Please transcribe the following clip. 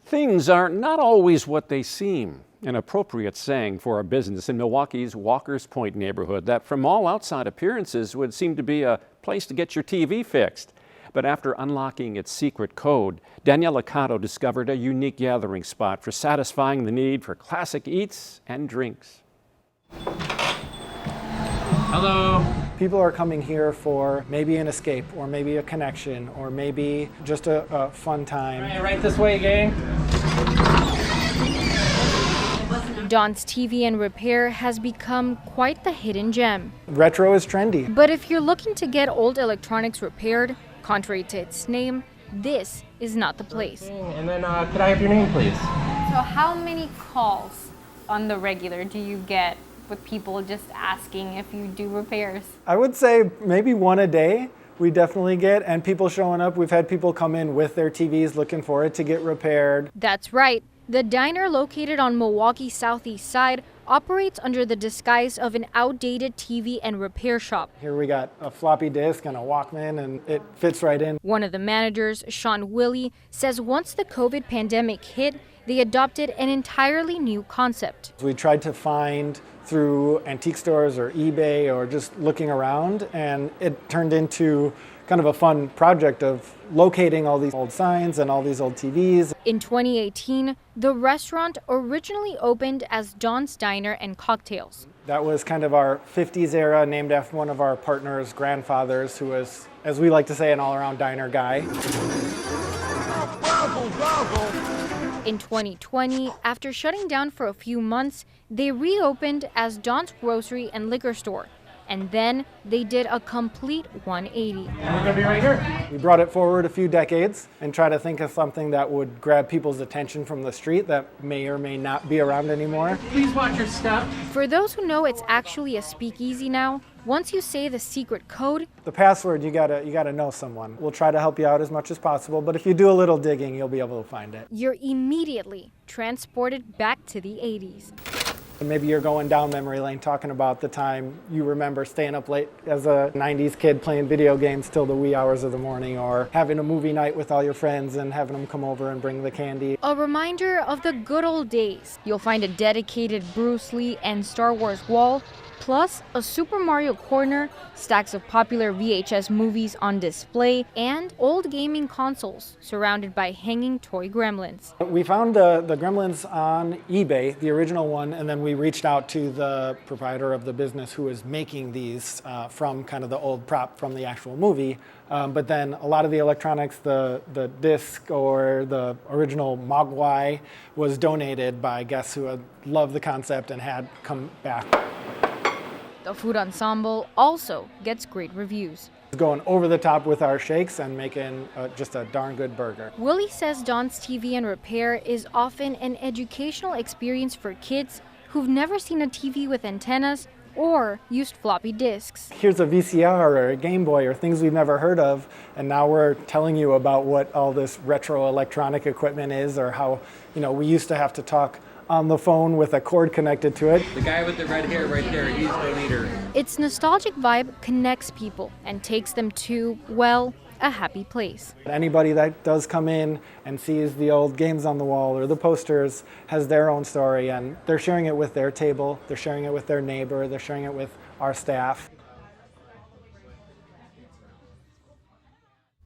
Things are not always what they seem. An appropriate saying for a business in Milwaukee's Walker's Point neighborhood that from all outside appearances would seem to be a place to get your TV fixed. But after unlocking its secret code, Daniella Cado discovered a unique gathering spot for satisfying the need for classic eats and drinks. Hello. People are coming here for maybe an escape, or maybe a connection, or maybe just a fun time. Right this way, gang. Don's TV and Repair has become quite the hidden gem. Retro is trendy. But if you're looking to get old electronics repaired, contrary to its name, this is not the place. And then could I have your name, please? So how many calls on the regular do you get with people just asking if you do repairs? I would say maybe one a day we definitely get, and people showing up. We've had people come in with their TVs looking for it to get repaired. That's right. The diner located on Milwaukee's southeast side operates under the disguise of an outdated TV and repair shop. Here we got a floppy disk and a Walkman, and it fits right in. One of the managers, Sean Willie, says once the COVID pandemic hit, they adopted an entirely new concept. We tried to find through antique stores or eBay or just looking around, and it turned into kind of a fun project of locating all these old signs and all these old TVs. In 2018, the restaurant originally opened as Don's Diner and Cocktails. That was kind of our 50s era, named after one of our partners' grandfathers, who was, as we like to say, an all-around diner guy. In 2020, after shutting down for a few months, they reopened as Don's Grocery and Liquor Store. And then they did a complete 180. And we're gonna be right here. We brought it forward a few decades and try to think of something that would grab people's attention from the street that may or may not be around anymore. Please watch your step. For those who know it's actually a speakeasy now, once you say the secret code, the password, you gotta know someone. We'll try to help you out as much as possible, but if you do a little digging, you'll be able to find it. You're immediately transported back to the 80s. And maybe you're going down memory lane talking about the time you remember staying up late as a 90s kid playing video games till the wee hours of the morning, or having a movie night with all your friends and having them come over and bring the candy. A reminder of the good old days. You'll find a dedicated Bruce Lee and Star Wars wall, plus a Super Mario corner, stacks of popular VHS movies on display, and old gaming consoles surrounded by hanging toy gremlins. We found the gremlins on eBay, the original one, and then we reached out to the proprietor of the business who was making these from kind of the old prop from the actual movie. But then a lot of the electronics, the disc or the original Mogwai, was donated by guests who had loved the concept and had come back. The food ensemble also gets great reviews. Going over the top with our shakes and making just a darn good burger. Willie says Don's TV and Repair is often an educational experience for kids who've never seen a TV with antennas or used floppy disks. Here's a VCR or a Game Boy or things we've never heard of, and now we're telling you about what all this retro electronic equipment is, or how, we used to have to talk on the phone with a cord connected to it. The guy with the red hair right there, he's the leader. Its nostalgic vibe connects people and takes them to, well, a happy place. Anybody that does come in and sees the old games on the wall or the posters has their own story, and they're sharing it with their table, they're sharing it with their neighbor, they're sharing it with our staff.